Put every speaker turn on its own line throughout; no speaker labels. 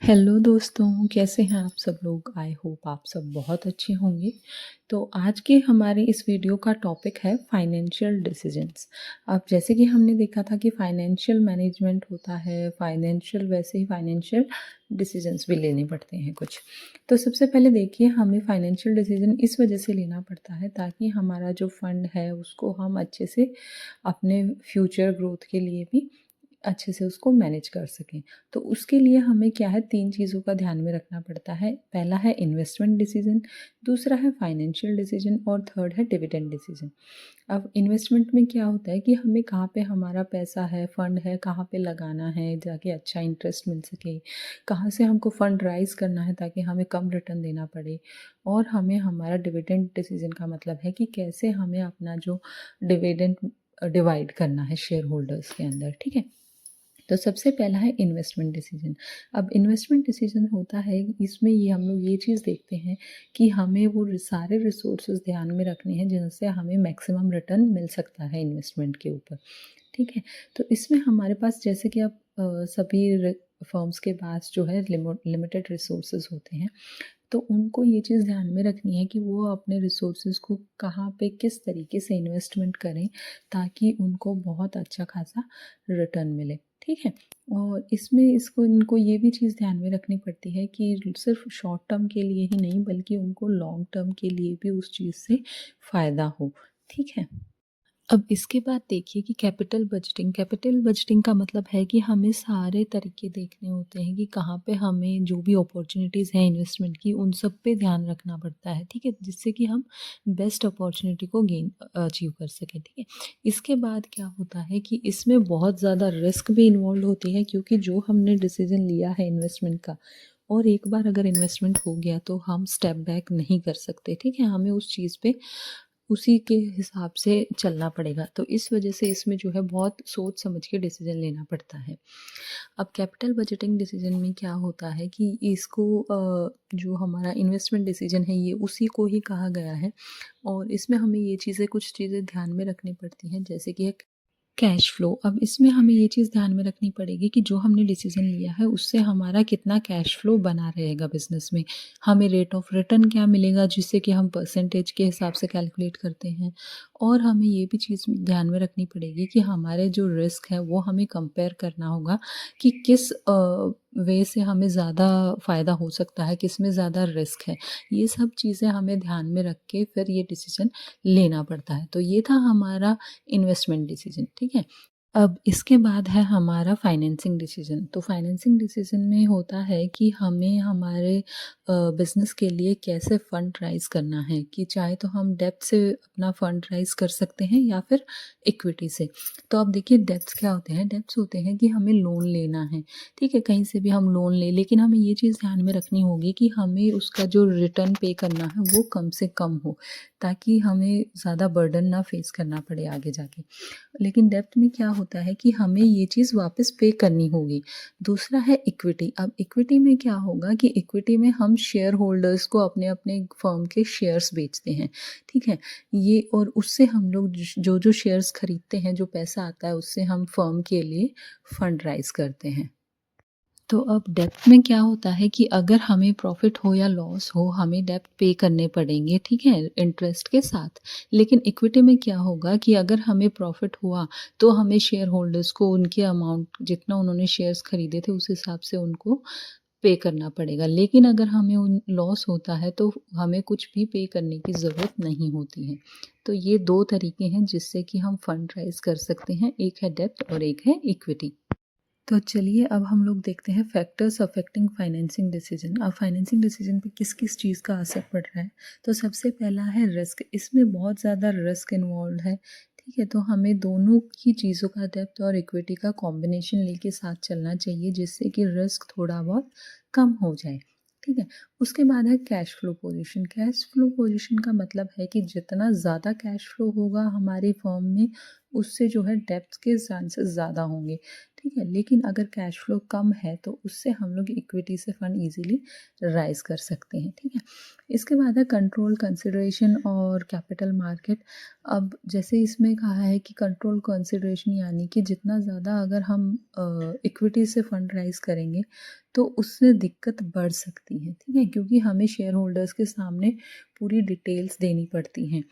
Hello दोस्तों, कैसे हैं आप सब लोग? आई होप आप सब बहुत अच्छे होंगे। तो आज के हमारे इस वीडियो का टॉपिक है फाइनेंशियल डिसीजंस। अब जैसे कि हमने देखा था कि फाइनेंशियल मैनेजमेंट होता है, फाइनेंशियल वैसे ही फाइनेंशियल डिसीजंस भी लेने पड़ते हैं कुछ। तो सबसे पहले देखिए, हमें फाइनेंशियल डिसीजन इस वजह से लेना पड़ता है ताकि हमारा जो फंड है उसको हम अच्छे से अपने फ्यूचर ग्रोथ के लिए भी अच्छे से उसको मैनेज कर सकें। तो उसके लिए हमें क्या है, 3 चीज़ों का ध्यान में रखना पड़ता है। पहला है इन्वेस्टमेंट डिसीज़न, दूसरा है फाइनेंशियल डिसीज़न और थर्ड है डिविडेंड डिसीज़न। अब इन्वेस्टमेंट में क्या होता है कि हमें कहाँ पे हमारा पैसा है, फंड है, कहाँ पे लगाना है जाके अच्छा इंटरेस्ट मिल सके, कहाँ से हमको फंड राइज़ करना है ताकि हमें कम रिटर्न देना पड़े। और हमें हमारा डिविडेंड डिसीज़न का मतलब है कि कैसे हमें अपना जो डिविडेंड डिवाइड करना है शेयर होल्डर्स के अंदर, ठीक है? तो सबसे पहला है इन्वेस्टमेंट डिसीजन। अब इन्वेस्टमेंट डिसीजन होता है, इसमें ये हम लोग ये चीज़ देखते हैं कि हमें वो सारे रिसोर्सेज ध्यान में रखने हैं जिनसे हमें मैक्सिमम रिटर्न मिल सकता है इन्वेस्टमेंट के ऊपर, ठीक है? तो इसमें हमारे पास जैसे कि अब सभी फर्म्स के पास जो है लिमिटेड रिसोर्सेज होते हैं, तो उनको ये चीज़ ध्यान में रखनी है कि वो अपने रिसोर्सेज को कहाँ पे किस तरीके से इन्वेस्टमेंट करें ताकि उनको बहुत अच्छा खासा रिटर्न मिले, ठीक है? और इसमें इनको ये भी चीज़ ध्यान में रखनी पड़ती है कि सिर्फ शॉर्ट टर्म के लिए ही नहीं बल्कि उनको लॉन्ग टर्म के लिए भी उस चीज़ से फ़ायदा हो, ठीक है? अब इसके बाद देखिए कि कैपिटल बजटिंग का मतलब है कि हमें सारे तरीके देखने होते हैं कि कहाँ पे हमें जो भी अपॉर्चुनिटीज़ हैं इन्वेस्टमेंट की उन सब पे ध्यान रखना पड़ता है, ठीक है? जिससे कि हम बेस्ट अपॉर्चुनिटी को अचीव कर सकें, ठीक है? इसके बाद क्या होता है कि इसमें बहुत ज़्यादा रिस्क भी इन्वॉल्व होती है क्योंकि जो हमने डिसीजन लिया है इन्वेस्टमेंट का और एक बार अगर इन्वेस्टमेंट हो गया तो हम स्टेप बैक नहीं कर सकते, ठीक है? हमें उस चीज़ पे उसी के हिसाब से चलना पड़ेगा। तो इस वजह से इसमें जो है बहुत सोच समझ के डिसीज़न लेना पड़ता है। अब कैपिटल बजटिंग डिसीज़न में क्या होता है कि इसको जो हमारा इन्वेस्टमेंट डिसीज़न है ये उसी को ही कहा गया है और इसमें हमें ये चीज़ें कुछ चीज़ें ध्यान में रखनी पड़ती हैं जैसे कि एक कैश फ्लो। अब इसमें हमें ये चीज़ ध्यान में रखनी पड़ेगी कि जो हमने डिसीज़न लिया है उससे हमारा कितना कैश फ्लो बना रहेगा बिज़नेस में। हमें रेट ऑफ रिटर्न क्या मिलेगा जिससे कि हम परसेंटेज के हिसाब से कैलकुलेट करते हैं और हमें ये भी चीज़ ध्यान में रखनी पड़ेगी कि हमारे जो रिस्क है वो हमें कंपेयर करना होगा कि किस वे से हमें ज़्यादा फ़ायदा हो सकता है, किस में ज़्यादा रिस्क है। ये सब चीज़ें हमें ध्यान में रख के फिर ये डिसीज़न लेना पड़ता है। तो ये था हमारा इन्वेस्टमेंट डिसीजन, ठीक है? अब इसके बाद है हमारा फाइनेंसिंग डिसीजन। तो फाइनेंसिंग डिसीजन में होता है कि हमें हमारे बिज़नेस के लिए कैसे फंड राइज़ करना है कि चाहे तो हम डेब्ट से अपना फंड राइज़ कर सकते हैं या फिर इक्विटी से। तो अब देखिए डेब्ट्स क्या होते हैं? डेब्ट्स होते हैं कि हमें लोन लेना है, ठीक है? कहीं से भी हम लोन लें लेकिन हमें ये चीज़ ध्यान में रखनी होगी कि हमें उसका जो रिटर्न पे करना है वो कम से कम हो ताकि हमें ज़्यादा बर्डन ना फेस करना पड़े आगे जाके। लेकिन डेब्ट में क्या होता है कि हमें ये चीज़ वापस पे करनी होगी। दूसरा है इक्विटी। अब इक्विटी में क्या होगा कि इक्विटी में हम शेयर होल्डर्स को अपने-अपने फर्म के शेयर्स बेचते हैं, ठीक है? ये और उससे हम लोग जो शेयर्स खरीदते हैं, जो पैसा आता है उससे हम फर्म के लिए फंड राइज़ करते हैं। तो अब डेब्ट में क्या होता है कि अगर हमें प्रॉफ़िट हो या लॉस हो, हमें डेब्ट पे करने पड़ेंगे, ठीक है? इंटरेस्ट के साथ। लेकिन इक्विटी में क्या होगा कि अगर हमें प्रॉफ़िट हुआ, तो हमें शेयर होल्डर्स को उनके अमाउंट जितना उन्होंने शेयर्स खरीदे थे, उस हिसाब से उनको पे करना पड़ेगा। लेकिन अगर हमें उन लॉस होता है, तो हमें कुछ भी पे करने की ज़रूरत नहीं होती है। तो ये 2 तरीके हैं जिससे कि हम फंड राइज़ कर सकते हैं। एक है डेब्ट और एक है इक्विटी। तो चलिए अब हम लोग देखते हैं फैक्टर्स अफेक्टिंग फाइनेंसिंग डिसीजन। अब फाइनेंसिंग डिसीजन पे किस किस चीज़ का असर पड़ रहा है। तो सबसे पहला है रिस्क। इसमें बहुत ज़्यादा रिस्क इन्वॉल्व है, ठीक है? तो हमें दोनों ही चीज़ों का डेप्थ और इक्विटी का कॉम्बिनेशन लेके साथ चलना चाहिए जिससे कि रिस्क थोड़ा बहुत कम हो जाए, ठीक है? उसके बाद है cash flow position. Cash flow position का मतलब है कि जितना ज़्यादा कैश फ्लो होगा हमारी फर्म में उससे जो है डेब्ट के चांसेस ज़्यादा होंगे, ठीक है। लेकिन अगर कैश फ्लो कम है तो उससे हम लोग इक्विटी से फंड ईज़िली राइज़ कर सकते हैं, ठीक है। इसके बाद है कंट्रोल, कंसिडरेशन और कैपिटल मार्केट। अब जैसे इसमें कहा है कि कंट्रोल कंसिडरेशन यानी कि जितना ज़्यादा अगर हम इक्विटी से फंड राइज़ करेंगे तो उससे दिक्कत बढ़ सकती है, ठीक है। क्योंकि हमें शेयर होल्डर्स के सामने पूरी डिटेल्स देनी पड़ती हैं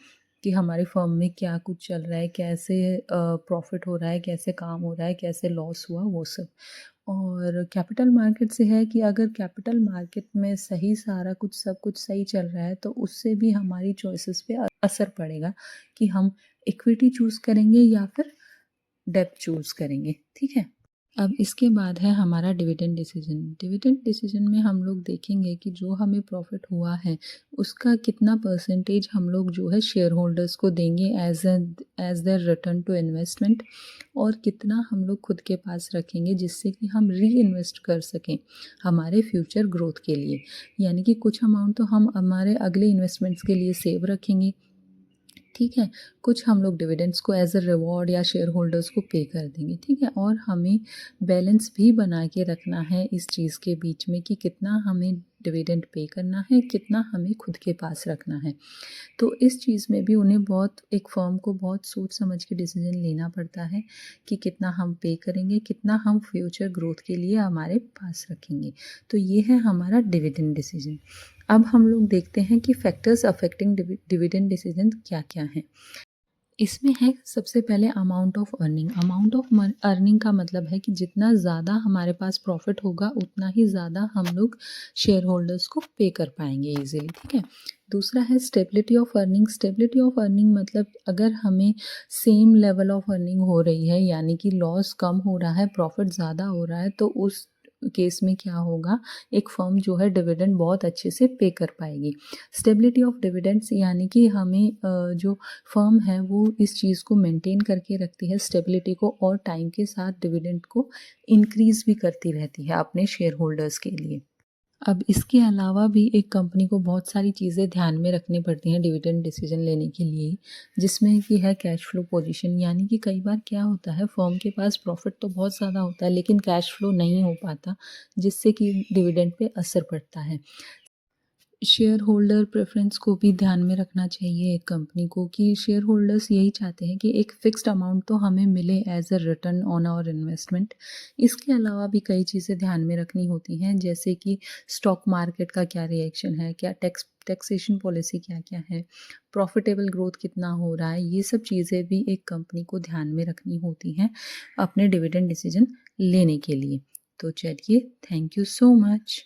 कि हमारी फर्म में क्या कुछ चल रहा है, कैसे प्रॉफिट हो रहा है, कैसे काम हो रहा है, कैसे लॉस हुआ, वो सब। और कैपिटल मार्केट से है कि अगर कैपिटल मार्केट में सही सारा कुछ सब कुछ सही चल रहा है तो उससे भी हमारी चॉइसेस पे असर पड़ेगा कि हम इक्विटी चूज़ करेंगे या फिर डेब्ट चूज़ करेंगे, ठीक है। अब इसके बाद है हमारा डिविडेंड डिसीजन। डिविडेंड डिसीजन में हम लोग देखेंगे कि जो हमें प्रॉफिट हुआ है उसका कितना परसेंटेज हम लोग जो है शेयर होल्डर्स को देंगे as their return to investment, और कितना हम लोग खुद के पास रखेंगे जिससे कि हम री इन्वेस्ट कर सकें हमारे फ्यूचर ग्रोथ के लिए। यानी कि कुछ अमाउंट तो हम हमारे अगले इन्वेस्टमेंट्स के लिए सेव रखेंगे, ठीक है। कुछ हम लोग डिविडेंड्स को एज अ रिवॉर्ड या शेयर होल्डर्स को पे कर देंगे, ठीक है। और हमें बैलेंस भी बना के रखना है इस चीज़ के बीच में कि कितना हमें डिविडेंड पे करना है, कितना हमें खुद के पास रखना है। तो इस चीज़ में भी उन्हें बहुत, एक फर्म को बहुत सोच समझ के डिसीजन लेना पड़ता है कि कितना हम पे करेंगे, कितना हम फ्यूचर ग्रोथ के लिए हमारे पास रखेंगे। तो ये है हमारा डिविडेंड डिसीजन। अब हम लोग देखते हैं कि फैक्टर्स अफेक्टिंग डिविडेंड डिसीजन क्या-क्या हैं। इसमें है सबसे पहले amount of earning. Amount of earning का मतलब है कि जितना ज़्यादा हमारे पास प्रॉफिट होगा उतना ही ज़्यादा हम लोग शेयर होल्डर्स को पे कर पाएंगे ईजिली, ठीक है। दूसरा है stability of earning. Stability of earning मतलब अगर हमें सेम लेवल ऑफ अर्निंग हो रही है, यानी कि लॉस कम हो रहा है, प्रॉफिट ज़्यादा हो रहा है, तो उस केस में क्या होगा, एक फर्म जो है डिविडेंड बहुत अच्छे से पे कर पाएगी। स्टेबिलिटी ऑफ डिविडेंड्स यानी कि हमें जो फर्म है वो इस चीज़ को मेंटेन करके रखती है, स्टेबिलिटी को, और टाइम के साथ डिविडेंड को इंक्रीज़ भी करती रहती है अपने शेयर होल्डर्स के लिए। अब इसके अलावा भी एक कंपनी को बहुत सारी चीज़ें ध्यान में रखनी पड़ती हैं डिविडेंड डिसीजन लेने के लिए, जिसमें कि है कैश फ्लो पोजीशन। यानी कि कई बार क्या होता है, फर्म के पास प्रॉफिट तो बहुत ज़्यादा होता है लेकिन कैश फ्लो नहीं हो पाता, जिससे कि डिविडेंड पे असर पड़ता है। शेयर होल्डर प्रेफरेंस को भी ध्यान में रखना चाहिए एक कंपनी को, कि शेयर होल्डर्स यही चाहते हैं कि एक फ़िक्स्ड अमाउंट तो हमें मिले as a return on our investment. इसके अलावा भी कई चीज़ें ध्यान में रखनी होती हैं, जैसे कि स्टॉक मार्केट का क्या रिएक्शन है, क्या टैक्सेशन पॉलिसी क्या-क्या है, प्रॉफिटेबल ग्रोथ कितना हो रहा है, ये सब चीज़ें भी एक कंपनी को ध्यान में रखनी होती हैं अपने डिविडेंड डिसीजन लेने के लिए। तो चलिए, थैंक यू सो मच।